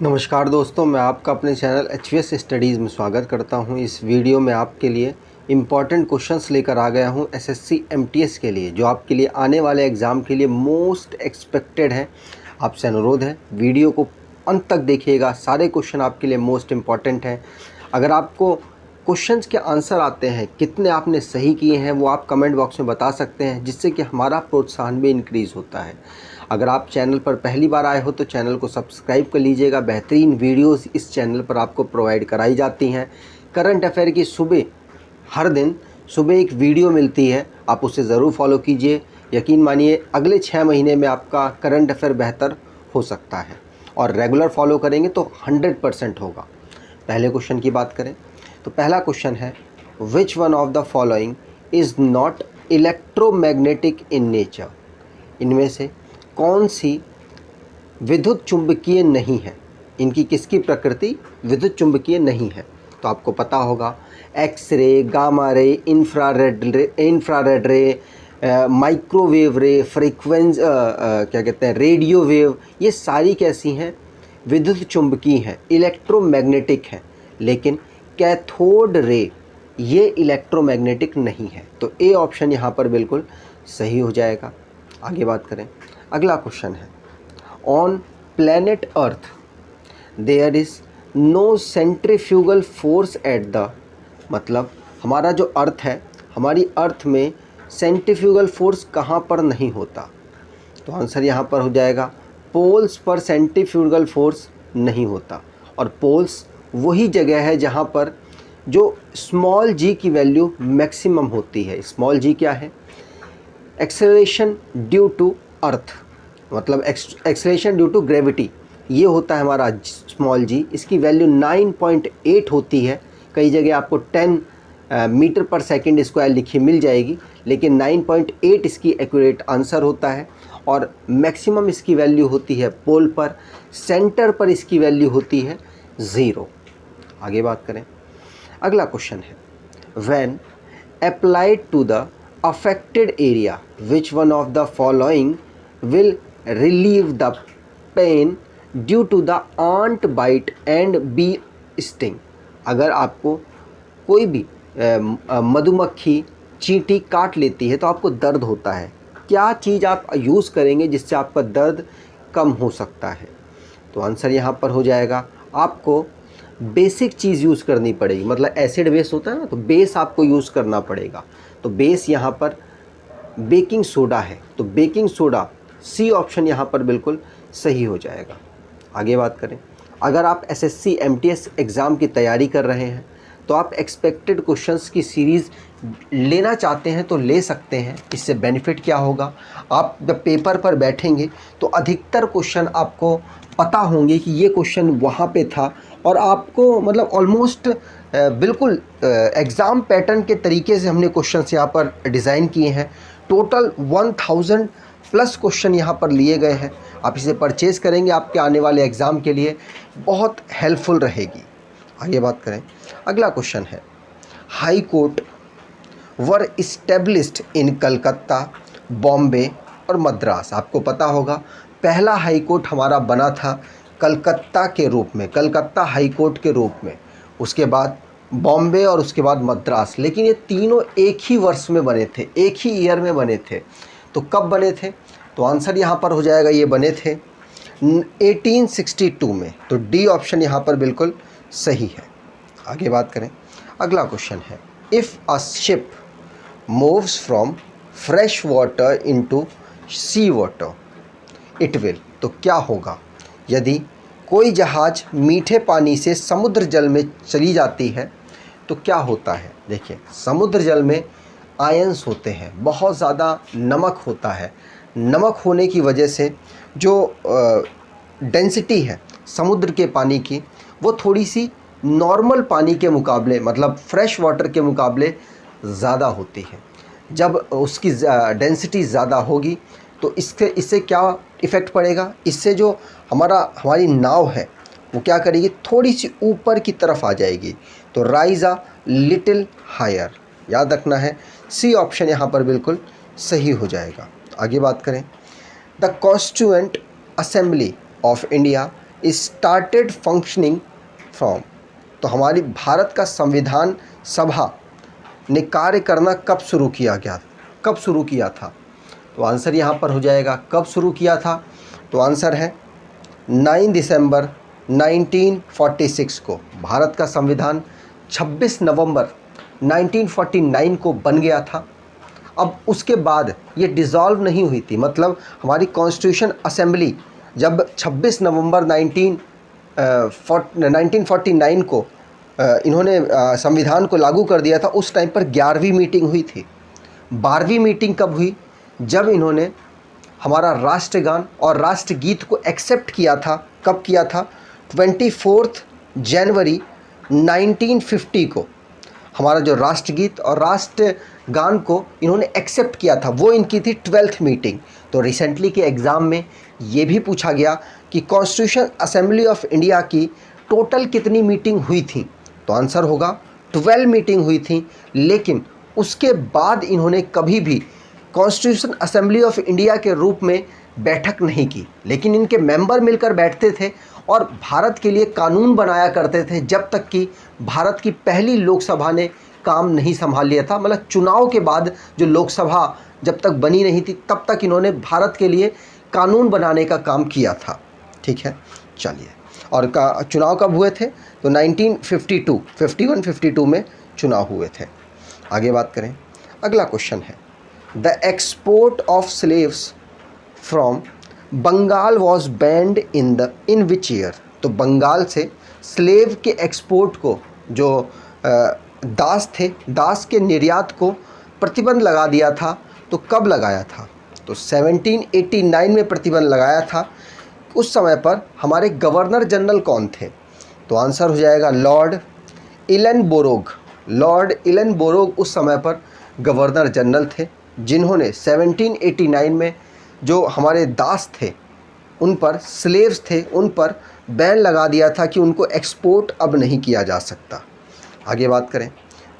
नमस्कार दोस्तों, मैं आपका अपने चैनल HVS स्टडीज़ में स्वागत करता हूं। इस वीडियो में आपके लिए इम्पॉर्टेंट क्वेश्चंस लेकर आ गया हूं SSC MTS के लिए, जो आपके लिए आने वाले एग्ज़ाम के लिए मोस्ट एक्सपेक्टेड है। आपसे अनुरोध है वीडियो को अंत तक देखिएगा, सारे क्वेश्चन आपके लिए मोस्ट इम्पॉर्टेंट हैं। अगर आपको क्वेश्चंस के आंसर आते हैं, कितने आपने सही किए हैं, वो आप कमेंट बॉक्स में बता सकते हैं, जिससे कि हमारा प्रोत्साहन भी इंक्रीज़ होता है। अगर आप चैनल पर पहली बार आए हो तो चैनल को सब्सक्राइब कर लीजिएगा। बेहतरीन वीडियोस इस चैनल पर आपको प्रोवाइड कराई जाती हैं। करंट अफेयर की हर दिन सुबह एक वीडियो मिलती है, आप उसे ज़रूर फॉलो कीजिए। यकीन मानिए अगले 6 महीने में आपका करंट अफेयर बेहतर हो सकता है, और रेगुलर फॉलो करेंगे तो 100% होगा। पहले क्वेश्चन की बात करें तो पहला क्वेश्चन है, विच one of the following is not electromagnetic in nature. इनमें से कौन सी विद्युत चुंबकीय नहीं है, इनकी किसकी प्रकृति विद्युत चुंबकीय नहीं है। तो आपको पता होगा एक्सरे, गामा रे, इंफ्रारेड रे, माइक्रोवेव रे, फ्रीक्वेंसी क्या कहते हैं, रेडियो वेव, ये सारी कैसी हैं, विद्युत चुंबकीय हैं, इलेक्ट्रोमैग्नेटिक हैं। लेकिन कैथोड रे ये इलेक्ट्रोमैग्नेटिक नहीं है। तो ए ऑप्शन यहाँ पर बिल्कुल सही हो जाएगा। आगे बात करें, अगला क्वेश्चन है, on planet earth there is no centrifugal force at the, मतलब हमारा जो अर्थ है, हमारी अर्थ में सेंट्रीफ्यूगल फोर्स कहाँ पर नहीं होता। तो आंसर यहाँ पर हो जाएगा, पोल्स पर सेंट्रीफ्यूगल फोर्स नहीं होता। और पोल्स वही जगह है जहाँ पर जो स्मॉल जी की वैल्यू मैक्सिमम होती है। स्मॉल जी क्या है, एक्सेलरेशन ड्यू टू अर्थ, मतलब एक्सेलरेशन ड्यू टू ग्रेविटी, ये होता है हमारा स्मॉल जी। इसकी वैल्यू 9.8 होती है। कई जगह आपको 10 मीटर पर सेकंड स्क्वायर लिखी मिल जाएगी, लेकिन 9.8 इसकी एक्यूरेट आंसर होता है। और मैक्सिमम इसकी वैल्यू होती है पोल पर, सेंटर पर इसकी वैल्यू होती है 0। आगे बात करें, अगला क्वेश्चन है, when applied to the affected area which one of the following will relieve the pain due to the ant bite and bee sting। अगर आपको कोई भी मधुमक्खी चींटी काट लेती है तो आपको दर्द होता है, क्या चीज़ आप यूज़ करेंगे जिससे आपका दर्द कम हो सकता है। तो आंसर यहाँ पर हो जाएगा, आपको बेसिक चीज़ यूज़ करनी पड़ेगी, मतलब एसिड बेस होता है ना, तो बेस आपको यूज़ करना पड़ेगा। तो बेस यहाँ पर बेकिंग सोडा है, तो बेकिंग सोडा सी ऑप्शन यहाँ पर बिल्कुल सही हो जाएगा। आगे बात करें, अगर आप SSC MTS एग्ज़ाम की तैयारी कर रहे हैं तो आप एक्सपेक्टेड क्वेश्चंस की सीरीज़ लेना चाहते हैं तो ले सकते हैं। इससे बेनिफिट क्या होगा, आप जब पेपर पर बैठेंगे तो अधिकतर क्वेश्चन आपको पता होंगे कि ये क्वेश्चन वहाँ पे था, और आपको मतलब ऑलमोस्ट बिल्कुल एग्ज़ाम पैटर्न के तरीके से हमने क्वेश्चंस यहाँ पर डिज़ाइन किए हैं। टोटल 1000 प्लस क्वेश्चन यहाँ पर लिए गए हैं। आप इसे परचेज़ करेंगे, आपके आने वाले एग्ज़ाम के लिए बहुत हेल्पफुल रहेगी। आगे बात करें, अगला क्वेश्चन है, high court were established in Calcutta, Bombay और मद्रास। आपको पता होगा पहला हाई कोर्ट हमारा बना था कलकत्ता के रूप में, कलकत्ता हाई कोर्ट के रूप में, उसके बाद बॉम्बे और उसके बाद मद्रास। लेकिन ये तीनों एक ही वर्ष में बने थे, एक ही ईयर में बने थे। तो कब बने थे, तो आंसर यहाँ पर हो जाएगा, ये बने थे 1862 में। तो डी ऑप्शन यहाँ पर बिल्कुल सही है। आगे बात करें, अगला क्वेश्चन है, if a ship moves from fresh water into sea water it will. तो क्या होगा, यदि कोई जहाज़ मीठे पानी से समुद्र जल में चली जाती है तो क्या होता है। देखिए, समुद्र जल में आयंस होते हैं, बहुत ज़्यादा नमक होता है। नमक होने की वजह से जो डेंसिटी है समुद्र के पानी की, वो थोड़ी सी नॉर्मल पानी के मुकाबले, मतलब फ्रेश वाटर के मुकाबले ज़्यादा होती है। जब उसकी डेंसिटी ज़्यादा होगी तो इससे क्या इफ़ेक्ट पड़ेगा, इससे जो हमारी नाव है वो क्या करेगी, थोड़ी सी ऊपर की तरफ आ जाएगी। तो राइज अ लिटिल हायर, याद रखना है, सी ऑप्शन यहाँ पर बिल्कुल सही हो जाएगा। आगे बात करें, the constituent assembly of India started functioning from, तो हमारी भारत का संविधान सभा ने कार्य करना कब शुरू किया था? तो आंसर यहाँ पर हो जाएगा कब शुरू किया था, तो आंसर है 9 दिसंबर 1946 को। भारत का संविधान 26 नवंबर 1949 को बन गया था। अब उसके बाद ये डिज़ोल्व नहीं हुई थी, मतलब हमारी कॉन्स्टिट्यूशन असेंबली जब 26 नवंबर 1949 को इन्होंने संविधान को लागू कर दिया था, उस टाइम पर 11वीं मीटिंग हुई थी। 12वीं मीटिंग कब हुई? जब इन्होंने हमारा राष्ट्रगान और राष्ट्रगीत को एक्सेप्ट किया था। कब किया था? 24 जनवरी 1950 को हमारा जो राष्ट्रगीत और राष्ट्रगान को इन्होंने एक्सेप्ट किया था, वो इनकी थी 12th मीटिंग। तो रिसेंटली के एग्ज़ाम में ये भी पूछा गया कि कॉन्स्टिट्यूशन असेंबली ऑफ इंडिया की टोटल कितनी मीटिंग हुई थी, तो आंसर होगा 12 मीटिंग हुई थी। लेकिन उसके बाद इन्होंने कभी भी कॉन्स्टिट्यूशन असेंबली ऑफ इंडिया के रूप में बैठक नहीं की, लेकिन इनके मेंबर मिलकर बैठते थे और भारत के लिए कानून बनाया करते थे, जब तक कि भारत की पहली लोकसभा ने काम नहीं संभाल लिया था। मतलब चुनाव के बाद जो लोकसभा जब तक बनी नहीं थी, तब तक इन्होंने भारत के लिए कानून बनाने का काम किया था। ठीक है, चलिए। और चुनाव कब हुए थे? तो 1951-52 में चुनाव हुए थे। आगे बात करें, अगला क्वेश्चन है, the export of slaves from Bengal was banned in which year? तो बंगाल से स्लेव के एक्सपोर्ट को, जो दास थे, दास के निर्यात को प्रतिबंध लगा दिया था। तो कब लगाया था? तो 1789 में प्रतिबंध लगाया था। उस समय पर हमारे गवर्नर जनरल कौन थे? तो आंसर हो जाएगा लॉर्ड इलेनबोरोग। लॉर्ड इलेनबोरोग उस समय पर गवर्नर जनरल थे, जिन्होंने 1789 में जो हमारे दास थे, उन पर, स्लेव्स थे, उन पर बैन लगा दिया था कि उनको एक्सपोर्ट अब नहीं किया जा सकता। आगे बात करें,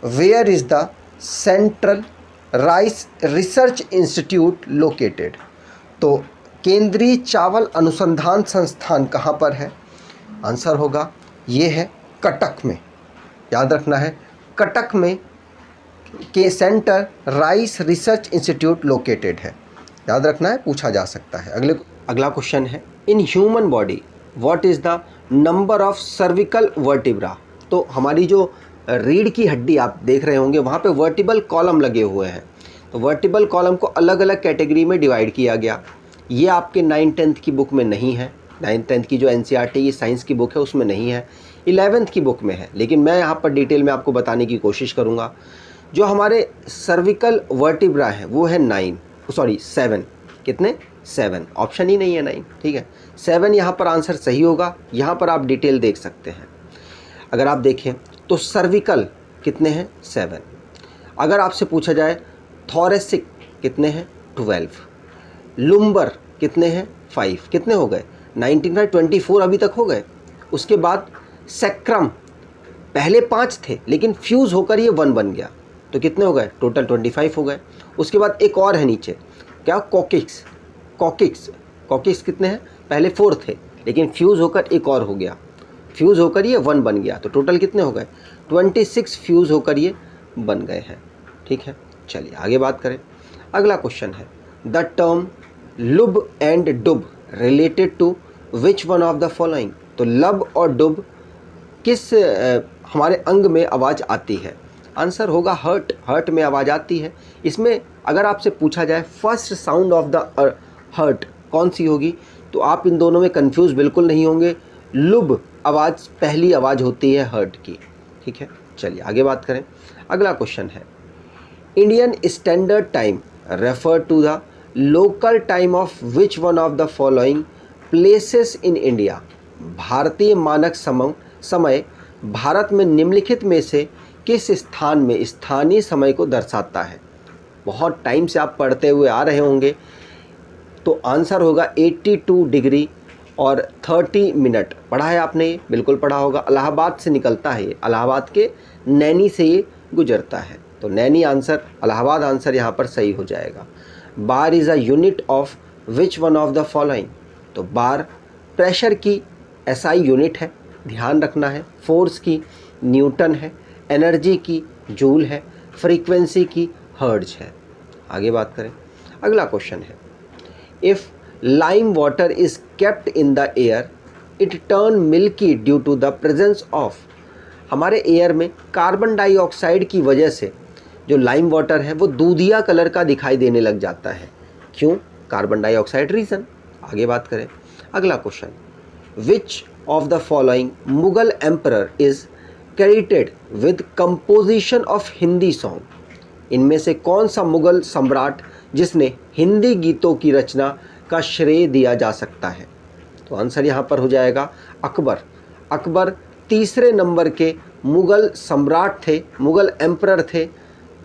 where is the central rice research institute located? तो केंद्रीय चावल अनुसंधान संस्थान कहाँ पर है? आंसर होगा ये है कटक में। याद रखना है, कटक में के centre rice research institute located है। याद रखना है, पूछा जा सकता है। अगला क्वेश्चन है, in human body what is the number of cervical vertebra? तो हमारी जो रीढ़ की हड्डी आप देख रहे होंगे, वहाँ पे वर्टिबल कॉलम लगे हुए हैं। तो वर्टिबल कॉलम को अलग अलग कैटेगरी में डिवाइड किया गया। ये आपके 9th-10th की बुक में नहीं है। 9th-10th की जो NCERT की साइंस की बुक है उसमें नहीं है, 11th की बुक में है। लेकिन मैं यहाँ पर डिटेल में आपको बताने की कोशिश करूँगा। जो हमारे सर्विकल वर्टिब्रा है वो है 7। कितने? 7। ऑप्शन ही नहीं है 9। ठीक है, 7 यहाँ पर आंसर सही होगा। यहाँ पर आप डिटेल देख सकते हैं। अगर आप देखें तो सर्विकल कितने हैं? 7। अगर आपसे पूछा जाए थोरेसिक कितने हैं? 12। लुम्बर कितने हैं? 5। कितने हो गए? 24 अभी तक हो गए। उसके बाद सेक्रम, पहले 5 थे लेकिन फ्यूज़ होकर ये 1 बन गया, तो कितने हो गए? टोटल 25 हो गए। उसके बाद एक और है नीचे, क्या? कॉकिक्स कितने हैं? पहले 4 थे लेकिन फ्यूज़ होकर एक और हो गया, फ्यूज़ होकर ये 1 बन गया, तो टोटल कितने हो गए? 26 फ्यूज़ होकर ये बन गए हैं। ठीक है, चलिए आगे बात करें। अगला क्वेश्चन है, the term lub and dub related to which one of the following? तो लब और डुब किस हमारे अंग में आवाज़ आती है? आंसर होगा हर्ट में आवाज़ आती है। इसमें अगर आपसे पूछा जाए first sound of the heart कौन सी होगी, तो आप इन दोनों में कंफ्यूज बिल्कुल नहीं होंगे। लुब आवाज़ पहली आवाज़ होती है हर्ट की। ठीक है, चलिए आगे बात करें। अगला क्वेश्चन है, Indian standard time refer to the local time of which one of the following places in India? भारतीय मानक समय भारत में निम्नलिखित में से किस स्थान में स्थानीय समय को दर्शाता है? बहुत टाइम से आप पढ़ते हुए आ रहे होंगे, तो आंसर होगा 82 डिग्री और 30 मिनट। पढ़ा है आपने? ये बिल्कुल पढ़ा होगा। इलाहाबाद से निकलता है, इलाहाबाद के नैनी से ये गुजरता है, तो नैनी आंसर, इलाहाबाद आंसर यहाँ पर सही हो जाएगा। Bar is a unit of which one of the following? तो बार प्रेशर की SI यूनिट है, ध्यान रखना है, फोर्स की न्यूटन है, एनर्जी की जूल है, फ्रीक्वेंसी की हर्ट्ज है। आगे बात करें, अगला क्वेश्चन है, if lime water is kept in the air it turn milky due to the presence of. हमारे एयर में कार्बन डाइऑक्साइड की वजह से जो लाइम वाटर है वो दूधिया कलर का दिखाई देने लग जाता है। क्यों? Carbon dioxide reason. आगे बात करें, अगला question, which of the following Mughal emperor is credited with composition of Hindi song. इनमें से कौन सा मुगल सम्राट जिसने हिंदी गीतों की रचना का श्रेय दिया जा सकता है? तो आंसर यहाँ पर हो जाएगा अकबर। अकबर तीसरे नंबर के मुगल सम्राट थे, मुगल एम्परर थे,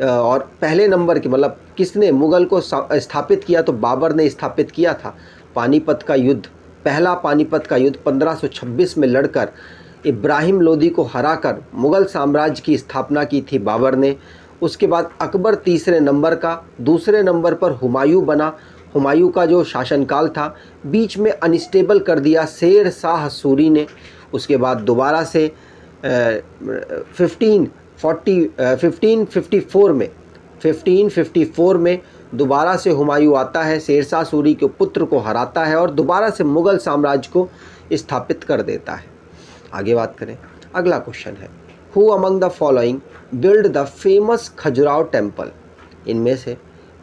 और पहले नंबर के मतलब किसने मुगल को स्थापित किया? तो बाबर ने स्थापित किया था। पानीपत का युद्ध, पहला पानीपत का युद्ध 1526 में लड़कर इब्राहिम लोदी को हराकर मुगल साम्राज्य की स्थापना की थी बाबर ने। उसके बाद अकबर तीसरे नंबर का, दूसरे नंबर पर हुमायूं बना। हुमायूं का जो शासनकाल था बीच में अनस्टेबल कर दिया शेर शाह सूरी ने। उसके बाद दोबारा से 1554 में दोबारा से हुमायूं आता है, शेर शाह सूरी के पुत्र को हराता है और दोबारा से मुगल साम्राज्य को स्थापित कर देता है। आगे बात करें, अगला क्वेश्चन है, who among the following build the famous Khajuraho temple. इनमें से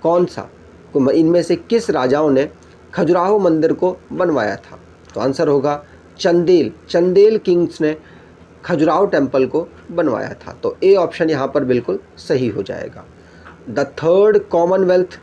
कौन सा, इनमें से किस राजाओं ने खजुराहो मंदिर को बनवाया था? तो आंसर होगा चंदेल किंग्स ने खजुराहो टेम्पल को बनवाया था। तो ए ऑप्शन यहाँ पर बिल्कुल सही हो जाएगा। The third Commonwealth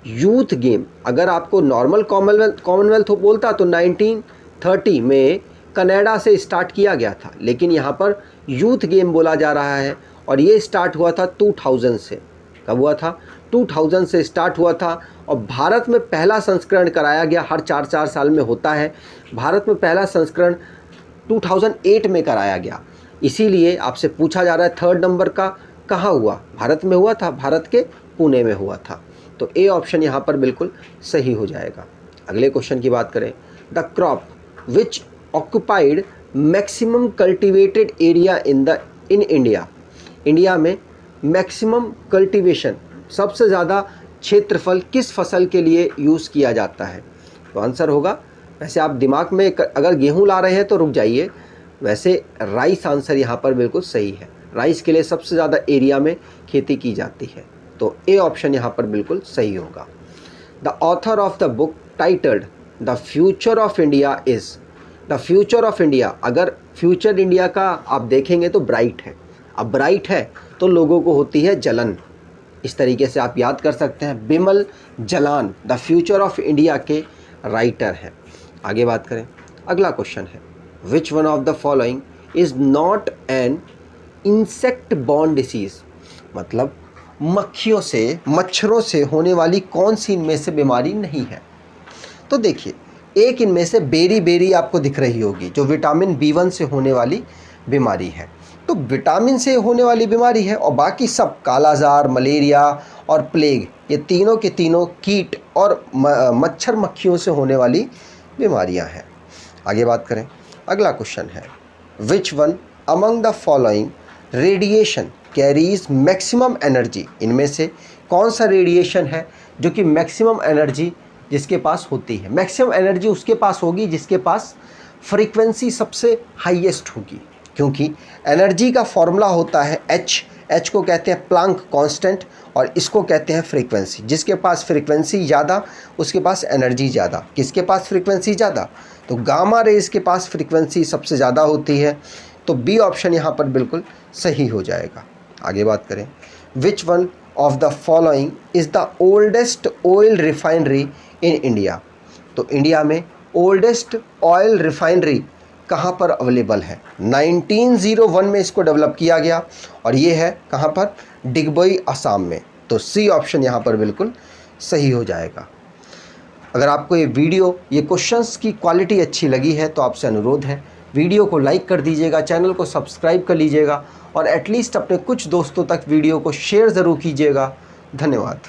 youth game, अगर आपको नॉर्मल कॉमनवेल्थ बोलता तो 1930 में कनाडा से स्टार्ट किया गया था, लेकिन यहाँ पर यूथ गेम बोला जा रहा है और ये स्टार्ट हुआ था 2000 से। कब हुआ था? 2000 से स्टार्ट हुआ था और भारत में पहला संस्करण कराया गया, हर 4-4 साल में होता है। भारत में पहला संस्करण 2008 में कराया गया। इसीलिए आपसे पूछा जा रहा है थर्ड नंबर का कहाँ हुआ? भारत में हुआ था, भारत के पुणे में हुआ था। तो ए ऑप्शन यहाँ पर बिल्कुल सही हो जाएगा। अगले क्वेश्चन की बात करें, the crop which occupied maximum cultivated area in India. India में मैक्सिमम कल्टीवेशन, सबसे ज़्यादा क्षेत्रफल किस फसल के लिए यूज़ किया जाता है? तो आंसर होगा, वैसे आप दिमाग में अगर गेहूं ला रहे हैं तो रुक जाइए, वैसे राइस आंसर यहाँ पर बिल्कुल सही है। राइस के लिए सबसे ज़्यादा एरिया में खेती की जाती है। तो ए ऑप्शन यहाँ पर बिल्कुल सही होगा। The author of the book titled the future of India is. The future of India, अगर फ्यूचर इंडिया का आप देखेंगे तो ब्राइट है। अब ब्राइट है तो लोगों को होती है जलन, इस तरीके से आप याद कर सकते हैं। Bimal Jalan the future of India के राइटर हैं। आगे बात करें, अगला क्वेश्चन है, विच one of the following is not an insect born disease. मतलब मक्खियों से, मच्छरों से होने वाली कौन सी इनमें से बीमारी नहीं है? तो देखिए, एक इनमें से बेरी आपको दिख रही होगी, जो विटामिन B1 से होने वाली बीमारी है। तो विटामिन से होने वाली बीमारी है और बाकी सब कालाजार, मलेरिया और प्लेग, ये तीनों के तीनों कीट और मच्छर मक्खियों से होने वाली बीमारियां हैं। आगे बात करें, अगला क्वेश्चन है, which one among the following radiation carries maximum energy. इनमें से कौन सा रेडिएशन है जो कि मैक्सिमम एनर्जी जिसके पास होती है? मैक्सिमम एनर्जी उसके पास होगी जिसके पास फ्रीक्वेंसी सबसे हाईएस्ट होगी, क्योंकि एनर्जी का फॉर्मूला होता है एच को कहते हैं प्लांक कांस्टेंट और इसको कहते हैं फ्रीक्वेंसी। जिसके पास फ्रीक्वेंसी ज़्यादा उसके पास एनर्जी ज़्यादा। किसके पास फ्रीक्वेंसी ज़्यादा? तो गामा रेज के पास फ्रीक्वेंसी सबसे ज़्यादा होती है। तो बी ऑप्शन यहाँ पर बिल्कुल सही हो जाएगा। आगे बात करें, विच one of the following is the oldest oil refinery in India. तो इंडिया में ओल्डेस्ट ऑयल रिफाइनरी कहाँ पर अवेलेबल है? 1901 में इसको डेवलप किया गया और ये है कहाँ पर? डिगबोई, असम में। तो सी ऑप्शन यहाँ पर बिल्कुल सही हो जाएगा। अगर आपको ये वीडियो, ये क्वेश्चंस की क्वालिटी अच्छी लगी है तो आपसे अनुरोध है, वीडियो को लाइक कर दीजिएगा, चैनल को सब्सक्राइब कर लीजिएगा और एटलीस्ट अपने कुछ दोस्तों तक वीडियो को शेयर ज़रूर कीजिएगा। धन्यवाद।